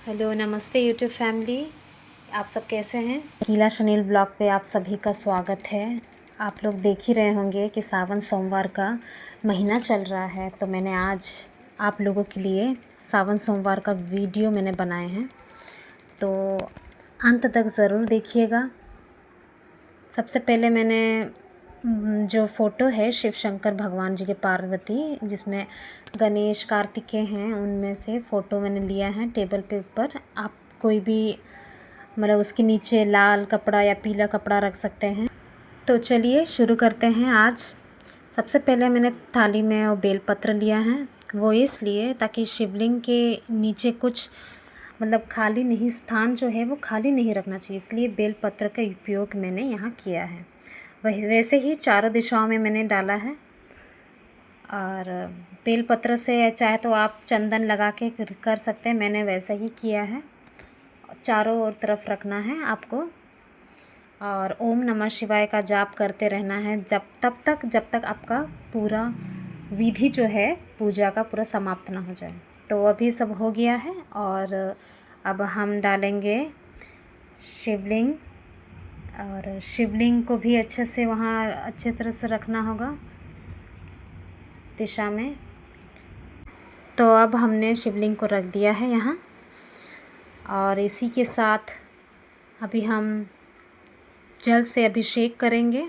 Hello नमस्ते YouTube family. आप सब कैसे हैं। गीला शनील ब्लॉग पे आप सभी का स्वागत है। आप लोग देख ही रहे होंगे कि सावन सोमवार का महीना चल रहा है, तो मैंने आज आप लोगों के लिए सावन सोमवार का वीडियो मैंने बनाए हैं, तो अंत तक ज़रूर देखिएगा। सबसे पहले मैंने जो फ़ोटो है शिव शंकर भगवान जी के पार्वती, जिसमें गणेश कार्तिकेय हैं, उनमें से फ़ोटो मैंने लिया है टेबल पे ऊपर। आप कोई भी मतलब उसके नीचे लाल कपड़ा या पीला कपड़ा रख सकते हैं। तो चलिए शुरू करते हैं। आज सबसे पहले मैंने थाली में वो बेलपत्र लिया है, वो इसलिए ताकि शिवलिंग के नीचे कुछ मतलब खाली नहीं, स्थान जो है वो खाली नहीं रखना चाहिए, इसलिए बेलपत्र का उपयोग मैंने यहाँ किया है। वैसे ही चारों दिशाओं में मैंने डाला है। और बेलपत्र से चाहे तो आप चंदन लगा के कर सकते हैं, मैंने वैसा ही किया है। चारों ओर तरफ रखना है आपको और ओम नमः शिवाय का जाप करते रहना है जब तक आपका पूरा विधि जो है पूजा का पूरा समाप्त ना हो जाए। तो अभी सब हो गया है और अब हम डालेंगे शिवलिंग, और शिवलिंग को भी अच्छे से वहाँ अच्छे तरह से रखना होगा दिशा में। तो अब हमने शिवलिंग को रख दिया है यहाँ, और इसी के साथ अभी हम जल से अभिषेक करेंगे।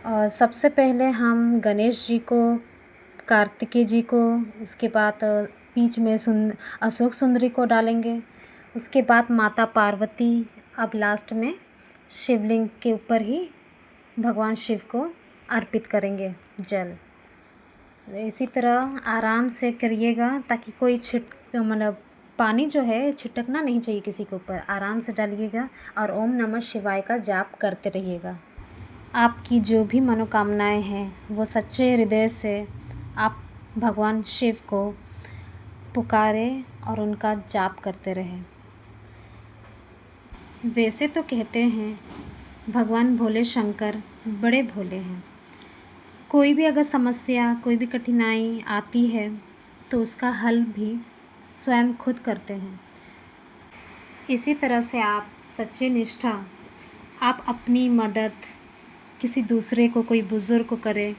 और सबसे पहले हम गणेश जी को, कार्तिकेय जी को, उसके बाद बीच में अशोक सुंदरी को डालेंगे, उसके बाद माता पार्वती, अब लास्ट में शिवलिंग के ऊपर ही भगवान शिव को अर्पित करेंगे जल। इसी तरह आराम से करिएगा ताकि कोई मतलब पानी जो है छिटकना नहीं चाहिए किसी के ऊपर। आराम से डालिएगा और ओम नमः शिवाय का जाप करते रहिएगा। आपकी जो भी मनोकामनाएं हैं वो सच्चे हृदय से आप भगवान शिव को पुकारें और उनका जाप करते रहें। वैसे तो कहते हैं भगवान भोले शंकर बड़े भोले हैं। कोई भी अगर समस्या, कोई भी कठिनाई आती है तो उसका हल भी स्वयं खुद करते हैं। इसी तरह से आप सच्चे निष्ठा, आप अपनी मदद किसी दूसरे को, कोई बुज़ुर्ग को करें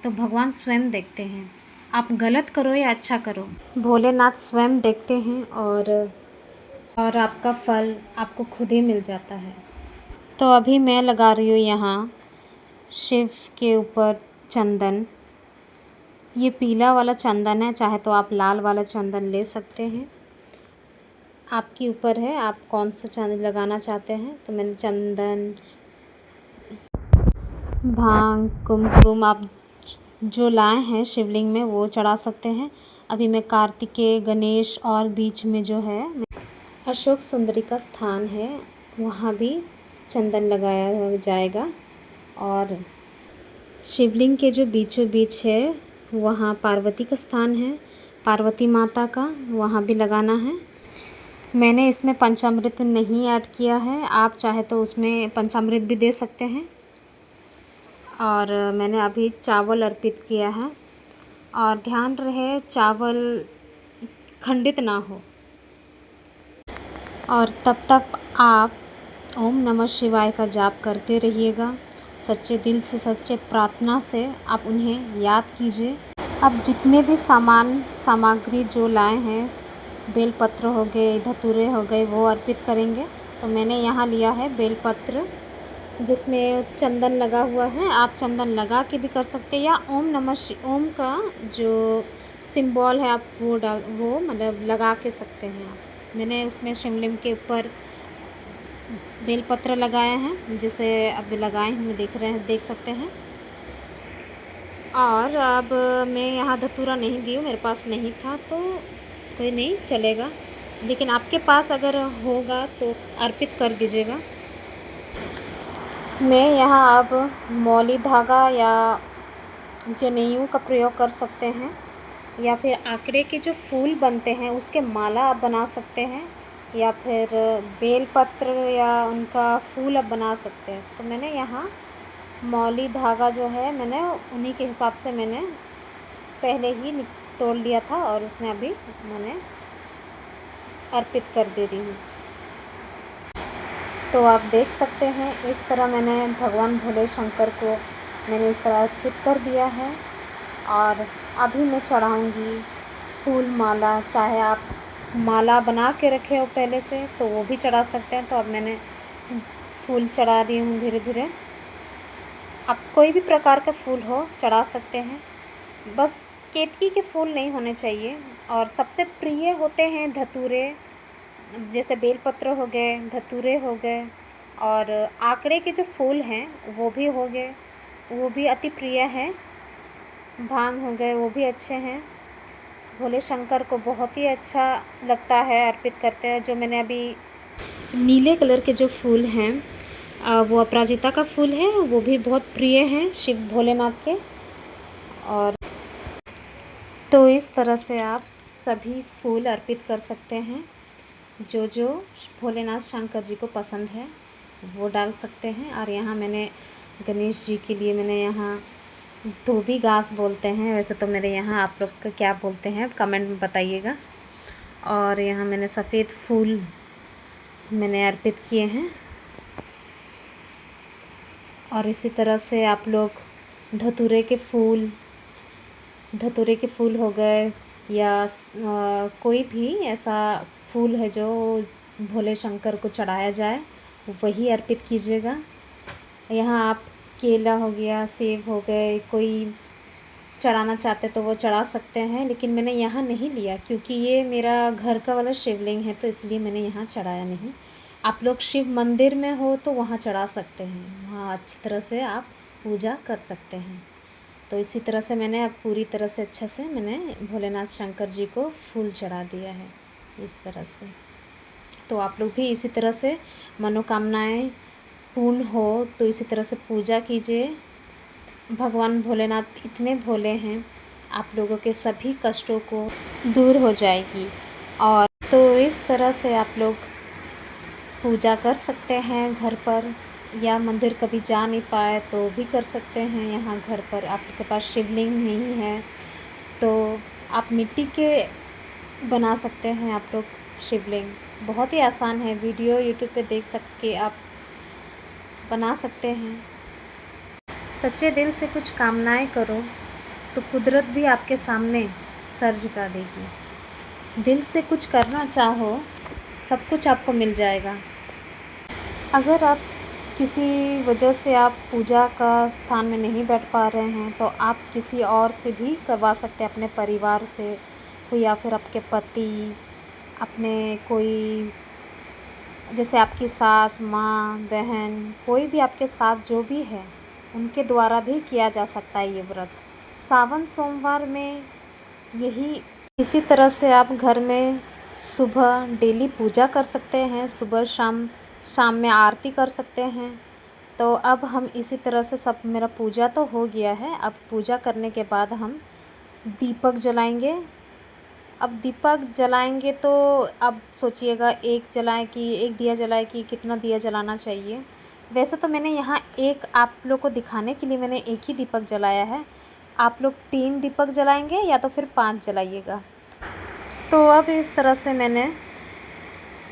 तो भगवान स्वयं देखते हैं। आप गलत करो या अच्छा करो, भोलेनाथ स्वयं देखते हैं और आपका फल आपको खुद ही मिल जाता है। तो अभी मैं लगा रही हूँ यहाँ शिव के ऊपर चंदन। ये पीला वाला चंदन है, चाहे तो आप लाल वाला चंदन ले सकते हैं, आपके ऊपर है आप कौन सा चंदन लगाना चाहते हैं। तो मैंने चंदन, भांग, कुमकुम आप जो लाए हैं शिवलिंग में वो चढ़ा सकते हैं। अभी मैं कार्तिकेय, गणेश और बीच में जो है अशोक सुंदरी का स्थान है वहाँ भी चंदन लगाया जाएगा। और शिवलिंग के जो बीचों बीच है वहाँ पार्वती का स्थान है, पार्वती माता का, वहाँ भी लगाना है। मैंने इसमें पंचामृत नहीं ऐड किया है, आप चाहे तो उसमें पंचामृत भी दे सकते हैं। और मैंने अभी चावल अर्पित किया है, और ध्यान रहे चावल खंडित ना हो। और तब तक आप ओम नमः शिवाय का जाप करते रहिएगा। सच्चे दिल से, सच्चे प्रार्थना से आप उन्हें याद कीजिए। अब जितने भी सामग्री जो लाए हैं, बेलपत्र हो गए, धतूरे हो गए, वो अर्पित करेंगे। तो मैंने यहाँ लिया है बेलपत्र जिसमें चंदन लगा हुआ है, आप चंदन लगा के भी कर सकते हैं, या ओम का जो सिंबल है आप वो मतलब लगा के सकते हैं आप। मैंने उसमें शिवलिंग के ऊपर बेलपत्र लगाया है, जिसे अब लगाए हुए देख सकते हैं। और अब मैं यहाँ धतूरा नहीं दी हूँ, मेरे पास नहीं था तो कोई नहीं चलेगा, लेकिन आपके पास अगर होगा तो अर्पित कर दीजिएगा। मैं यहाँ अब मौली धागा या जनेऊ का प्रयोग कर सकते हैं, या फिर आंकड़े के जो फूल बनते हैं उसके माला आप बना सकते हैं, या फिर बेलपत्र या उनका फूल आप बना सकते हैं। तो मैंने यहाँ मौली धागा जो है मैंने उन्हीं के हिसाब से मैंने पहले ही तोड़ लिया था, और उसमें अभी मैंने अर्पित कर दे रही हूँ। तो आप देख सकते हैं इस तरह मैंने भगवान भोले शंकर को मैंने इस तरह अर्पित कर दिया है। और अभी मैं चढ़ाऊँगी फूल माला। चाहे आप माला बना के रखे हो पहले से तो वो भी चढ़ा सकते हैं। तो अब मैंने फूल चढ़ा रही हूँ धीरे धीरे। आप कोई भी प्रकार का फूल हो चढ़ा सकते हैं, बस केतकी के फूल नहीं होने चाहिए। और सबसे प्रिय होते हैं धतूरे, जैसे बेलपत्र हो गए, धतूरे हो गए, और आंकड़े के जो फूल हैं वो भी हो गए, वो भी अति प्रिय है। भांग हो गए, वो भी अच्छे हैं। भोले शंकर को बहुत ही अच्छा लगता है, अर्पित करते हैं। जो मैंने अभी नीले कलर के जो फूल हैं वो अपराजिता का फूल है, वो भी बहुत प्रिय हैं शिव भोलेनाथ के। और तो इस तरह से आप सभी फूल अर्पित कर सकते हैं। जो जो भोलेनाथ शंकर जी को पसंद है वो डाल सकते हैं। और यहाँ मैंने गणेश जी के लिए मैंने यहाँ धोबी घास बोलते हैं, वैसे तो मेरे यहाँ आप लोग का क्या बोलते हैं कमेंट में बताइएगा। और यहाँ मैंने सफ़ेद फूल मैंने अर्पित किए हैं। और इसी तरह से आप लोग धतूरे के फूल हो गए या कोई भी ऐसा फूल है जो भोले शंकर को चढ़ाया जाए वही अर्पित कीजिएगा। यहाँ आप केला हो गया, सेब हो गए, कोई चढ़ाना चाहते तो वो चढ़ा सकते हैं, लेकिन मैंने यहाँ नहीं लिया क्योंकि ये मेरा घर का वाला शिवलिंग है, तो इसलिए मैंने यहाँ चढ़ाया नहीं। आप लोग शिव मंदिर में हो तो वहाँ चढ़ा सकते हैं, वहाँ अच्छी तरह से आप पूजा कर सकते हैं। तो इसी तरह से मैंने अब पूरी तरह से अच्छा से मैंने भोलेनाथ शंकर जी को फूल चढ़ा दिया है इस तरह से। तो आप लोग भी इसी तरह से मनोकामनाएं पूर्ण हो तो इसी तरह से पूजा कीजिए। भगवान भोलेनाथ इतने भोले हैं, आप लोगों के सभी कष्टों को दूर हो जाएगी। और तो इस तरह से आप लोग पूजा कर सकते हैं घर पर, या मंदिर कभी जा नहीं पाए तो भी कर सकते हैं। यहाँ घर पर आपके पास शिवलिंग नहीं है तो आप मिट्टी के बना सकते हैं आप लोग शिवलिंग। बहुत ही आसान है, वीडियो यूट्यूब पे देख के आप बना सकते हैं। सच्चे दिल से कुछ कामनाएं करो तो कुदरत भी आपके सामने सर झुका देगी। दिल से कुछ करना चाहो सब कुछ आपको मिल जाएगा। अगर आप किसी वजह से आप पूजा का स्थान में नहीं बैठ पा रहे हैं तो आप किसी और से भी करवा सकते हैं, अपने परिवार से कोई, या फिर आपके पति, अपने कोई जैसे आपकी सास, माँ, बहन, कोई भी आपके साथ जो भी है उनके द्वारा भी किया जा सकता है ये व्रत। सावन सोमवार में यही इसी तरह से आप घर में सुबह डेली पूजा कर सकते हैं, सुबह शाम में आरती कर सकते हैं। तो अब हम इसी तरह से सब, मेरा पूजा तो हो गया है, अब पूजा करने के बाद हम दीपक जलाएंगे। अब दीपक जलाएंगे तो अब सोचिएगा एक जलाएं कि एक दिया जलाए कि कितना दिया जलाना चाहिए। वैसे तो मैंने यहाँ एक आप लोग को दिखाने के लिए मैंने एक ही दीपक जलाया है। आप लोग 3 दीपक जलाएंगे या तो फिर 5 जलाइएगा। तो अब इस तरह से मैंने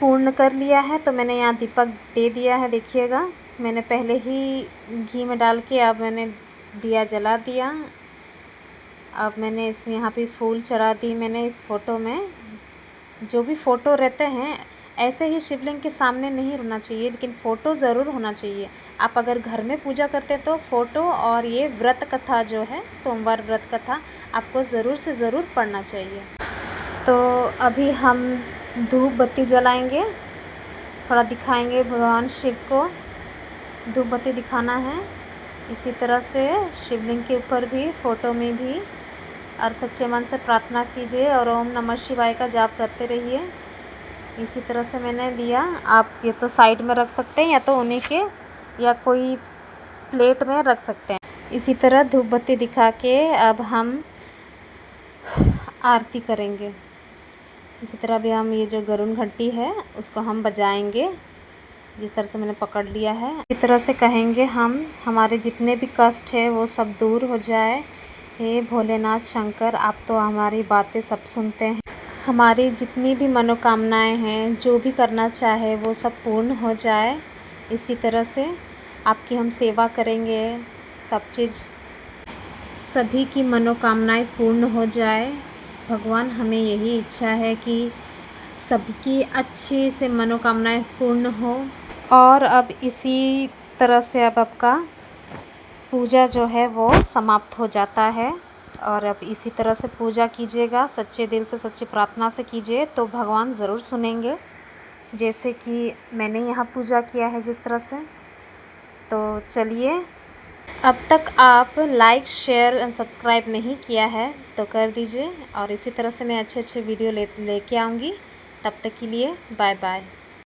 पूर्ण कर लिया है, तो मैंने यहाँ दीपक दे दिया है। देखिएगा मैंने पहले ही घी में डाल के अब मैंने दिया जला दिया। अब मैंने इसमें यहाँ पे फूल चढ़ा दी। मैंने इस फ़ोटो में जो भी फ़ोटो रहते हैं ऐसे ही शिवलिंग के सामने नहीं रहना चाहिए, लेकिन फ़ोटो ज़रूर होना चाहिए। आप अगर घर में पूजा करते तो फ़ोटो और ये व्रत कथा जो है सोमवार व्रत कथा आपको ज़रूर से ज़रूर पढ़ना चाहिए। तो अभी हम धूप बत्ती जलाएंगे, थोड़ा दिखाएंगे भगवान शिव को, धूप बत्ती दिखाना है। इसी तरह से शिवलिंग के ऊपर भी, फ़ोटो में भी, और सच्चे मन से प्रार्थना कीजिए और ओम नमः शिवाय का जाप करते रहिए। इसी तरह से मैंने दिया। आप ये तो साइड में रख सकते हैं या तो उन्हीं के या कोई प्लेट में रख सकते हैं। इसी तरह धूप बत्ती दिखा के अब हम आरती करेंगे। इसी तरह भी हम ये जो गरुड़ घंटी है उसको हम बजाएंगे, जिस तरह से मैंने पकड़ लिया है। इसी तरह से कहेंगे हम, हमारे जितने भी कष्ट है वो सब दूर हो जाए। हे भोलेनाथ शंकर, आप तो हमारी बातें सब सुनते हैं। हमारी जितनी भी मनोकामनाएं हैं, जो भी करना चाहे वो सब पूर्ण हो जाए। इसी तरह से आपकी हम सेवा करेंगे, सब चीज़ सभी की मनोकामनाएं पूर्ण हो जाए। भगवान हमें यही इच्छा है कि सबकी अच्छी से मनोकामनाएं पूर्ण हो। और अब इसी तरह से अब आपका पूजा जो है वो समाप्त हो जाता है। और अब इसी तरह से पूजा कीजिएगा, सच्चे दिल से सच्ची प्रार्थना से कीजिए तो भगवान ज़रूर सुनेंगे। जैसे कि मैंने यहाँ पूजा किया है जिस तरह से। तो चलिए, अब तक आप लाइक शेयर एंड सब्सक्राइब नहीं किया है तो कर दीजिए। और इसी तरह से मैं अच्छे अच्छे वीडियो लेके आऊँगी। तब तक के लिए बाय बाय।